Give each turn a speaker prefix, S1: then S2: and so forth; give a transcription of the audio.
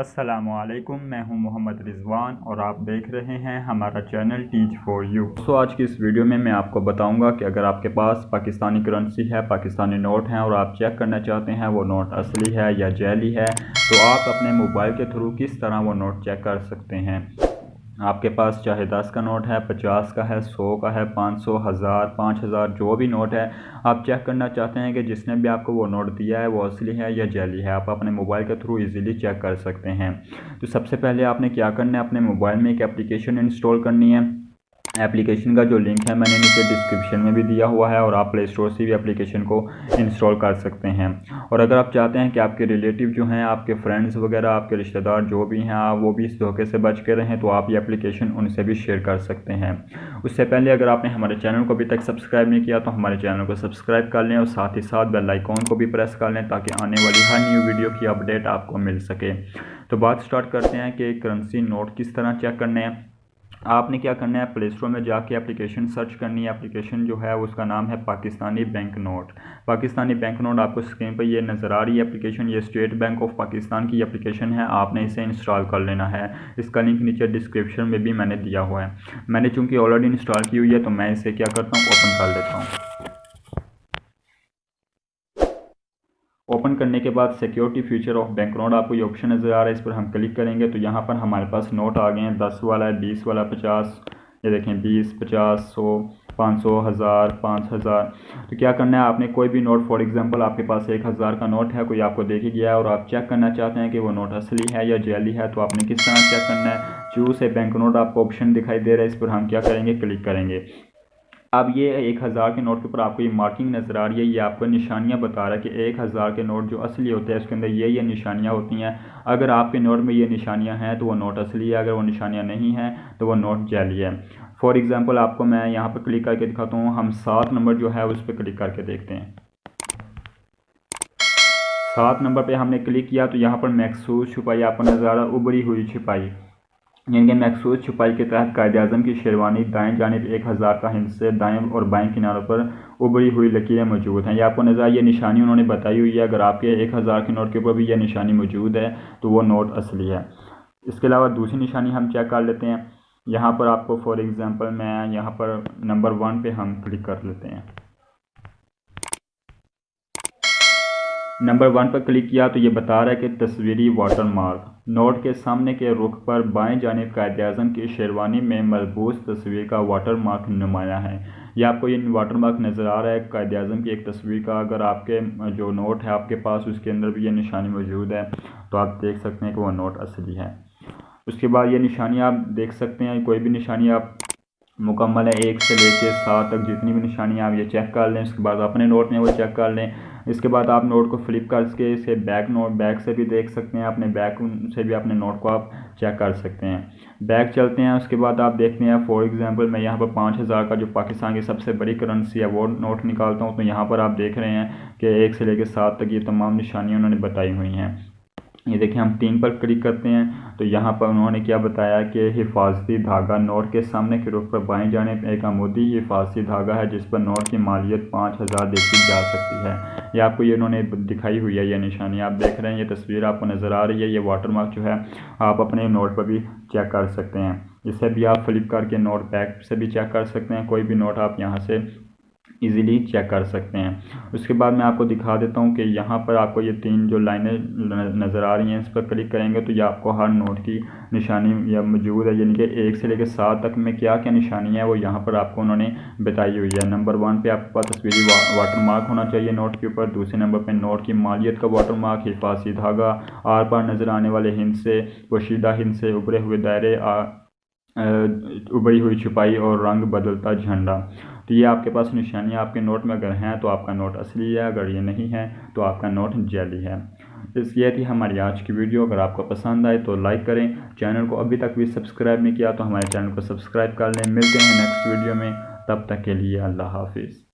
S1: अस्सलामुअलैकुम, मैं हूं मोहम्मद रिजवान और आप देख रहे हैं हमारा चैनल टीच फॉर यू। तो आज की इस वीडियो में मैं आपको बताऊंगा कि अगर आपके पास पाकिस्तानी करेंसी है, पाकिस्तानी नोट हैं और आप चेक करना चाहते हैं वो नोट असली है या जैली है, तो आप अपने मोबाइल के थ्रू किस तरह वो नोट चेक कर सकते हैं। आपके पास चाहे 10 का नोट है, 50 का है, 100 का है, 500, 1000, 5000 जो भी नोट है, आप चेक करना चाहते हैं कि जिसने भी आपको वो नोट दिया है वो असली है या जैली है, आप अपने मोबाइल के थ्रू इजीली चेक कर सकते हैं। तो सबसे पहले आपने क्या करना है, अपने मोबाइल में एक एप्लीकेशन इंस्टॉल करनी है। एप्लीकेशन का जो लिंक है मैंने नीचे डिस्क्रिप्शन में भी दिया हुआ है और आप प्ले स्टोर से भी एप्लीकेशन को इंस्टॉल कर सकते हैं। और अगर आप चाहते हैं कि आपके रिलेटिव जो हैं, आपके फ्रेंड्स वगैरह, आपके रिश्तेदार जो भी हैं, आप वो भी इस धोखे से बच के रहें, तो आप ये एप्लीकेशन उनसे भी शेयर कर सकते हैं। उससे पहले अगर आपने हमारे चैनल को अभी तक सब्सक्राइब नहीं किया तो हमारे चैनल को सब्सक्राइब कर लें और साथ ही साथ बेल आइकॉन को भी प्रेस कर लें ताकि आने वाली हर न्यू वीडियो की अपडेट आपको मिल सके। तो बात स्टार्ट करते हैं कि करेंसी नोट किस तरह चेक करने हैं। आपने क्या करना है, प्ले स्टोर में जाके एप्लीकेशन सर्च करनी है। एप्लीकेशन जो है उसका नाम है Pakistani bank note. Pakistani bank note आपको स्क्रीन पर ये नज़र आ रही है एप्लीकेशन, ये स्टेट बैंक ऑफ पाकिस्तान की एप्लीकेशन है। आपने इसे इंस्टॉल कर लेना है। इसका लिंक नीचे डिस्क्रिप्शन में भी मैंने दिया हुआ है। मैंने चूँकि ऑलरेडी इंस्टॉल की हुई है तो मैं इसे क्या करता हूँ, ओपन कर लेता हूँ। ओपन करने के बाद security feature of bank note आपको ये ऑप्शन नज़र आ रहा है, इस पर हम क्लिक करेंगे तो यहाँ पर हमारे पास नोट आ गए हैं। 10 वाला है, 20 वाला, 50, ये देखें 20, 50, 100, 500, 1000, 5000। तो क्या करना है, आपने कोई भी नोट, फॉर एग्जांपल आपके पास 1000 का नोट है, कोई आपको दे के गया है और आप चेक करना चाहते हैं कि वो नोट असली है या जैली है, तो आपने किस तरह चेक करना है। चूज ए बैंक नोट आपको ऑप्शन दिखाई दे रहा है, इस पर हम क्या करेंगे, क्लिक करेंगे। अब ये 1000 के नोट के ऊपर आपको ये मार्किंग नज़र आ रही है, ये आपको निशानियां बता रहा है कि 1000 के नोट जो असली होते हैं उसके अंदर ये निशानियां होती हैं। अगर आपके नोट में ये निशानियां हैं तो वो नोट असली है, अगर वो निशानियां नहीं हैं तो वो नोट जैली है। फॉर एग्जांपल आपको मैं यहाँ पर क्लिक करके दिखाता हूँ। हम 7 नंबर जो है उस पर क्लिक करके देखते हैं। 7 नंबर पर हमने क्लिक किया तो यहाँ पर मखसूस छुपाई आपको नज़र आ रहा है, उभरी हुई छुपाई, यानी कि मखसूस छुपाई के तहत कायदे आज़म की शेरवानी दाएं जानिब 1000 का हिस्से से दाएं और बाएं किनारों पर उभरी हुई लकीरें मौजूद हैं। ये आपको नज़र ये निशानी उन्होंने बताई हुई है। अगर आपके 1000 के नोट के ऊपर भी यह निशानी मौजूद है तो वो नोट असली है। इसके अलावा दूसरी निशानी हम चेक कर लेते हैं। यहाँ पर आपको फॉर एग्जांपल मैं यहाँ पर नंबर 1 पे हम क्लिक कर लेते हैं। नंबर 1 पर क्लिक किया तो ये बता रहा है कि तस्वीरी वाटर मार्क, नोट के सामने के रुख पर बाएं जानिब कायदे आज़म की शेरवानी में मलबूस तस्वीर का वाटर मार्क नुमाया है। ये आपको ये वाटर मार्क नज़र आ रहा है कायदे आज़म की एक तस्वीर का। अगर आपके जो नोट है आपके पास उसके अंदर भी ये निशानी मौजूद है तो आप देख सकते हैं कि वो नोट असली है। उसके बाद ये निशानी आप देख सकते हैं, कोई भी निशानी आप मुकम्मल है 1 से लेकर 7 तक जितनी भी निशानियाँ आप ये चेक कर लें। उसके बाद अपने नोट में वो चेक कर लें। इसके बाद आप नोट को फ्लिप करके इसे बैक से भी देख सकते हैं, अपने बैक से भी अपने नोट को आप चेक कर सकते हैं। बैक चलते हैं, उसके बाद आप देखते हैं फॉर एग्जांपल मैं यहाँ पर 5000 का जो पाकिस्तान की सबसे बड़ी करेंसी है वो नोट निकालता हूँ। तो यहाँ पर आप देख रहे हैं कि 1 से लेकर 7 तक ये तमाम निशानियाँ उन्होंने बताई हुई हैं। ये देखिए हम 3 पर क्लिक करते हैं तो यहाँ पर उन्होंने क्या बताया कि हिफाजती धागा, नोट के सामने के रुख पर बाएं जानिब एक अमूदी हिफाजती धागा है जिस पर नोट की मालियत 5000 देखी जा सकती है। ये आपको ये उन्होंने दिखाई हुई है, ये निशानी आप देख रहे हैं, ये तस्वीर आपको नज़र आ रही है। ये वाटरमार्क जो है आप अपने नोट पर भी चेक कर सकते हैं। इसे भी आप फ्लिप करके नोट बैक से भी चेक कर सकते हैं। कोई भी नोट आप यहाँ से इजीली चेक कर सकते हैं। उसके बाद मैं आपको दिखा देता हूँ कि यहाँ पर आपको ये 3 जो लाइनें नज़र आ रही हैं, इस पर क्लिक करेंगे तो ये आपको हर नोट की निशानी या मौजूद है, यानी कि 1 से लेकर 7 तक में क्या क्या निशानी है वो यहाँ पर आपको उन्होंने बताई हुई है। नंबर 1 पे आपके पास तस्वीरी वाटर मार्क होना चाहिए नोट के ऊपर। दूसरे नंबर पर नोट की मालियत का वाटर मार्क, हिफाजती धागा, आर पार नज़र आने वाले हिस्से, पोशीदा हिस्से, उभरे हुए दायरे, उभरी हुई छुपाई और रंग बदलता झंडा। तो ये आपके पास निशानियाँ आपके नोट में अगर हैं तो आपका नोट असली है, अगर ये नहीं है तो आपका नोट जैली है। ये थी हमारी आज की वीडियो। अगर आपको पसंद आए तो लाइक करें। चैनल को अभी तक भी सब्सक्राइब नहीं किया तो हमारे चैनल को सब्सक्राइब कर लें। मिलते हैं नेक्स्ट वीडियो में, तब तक के लिए अल्लाह हाफिज़।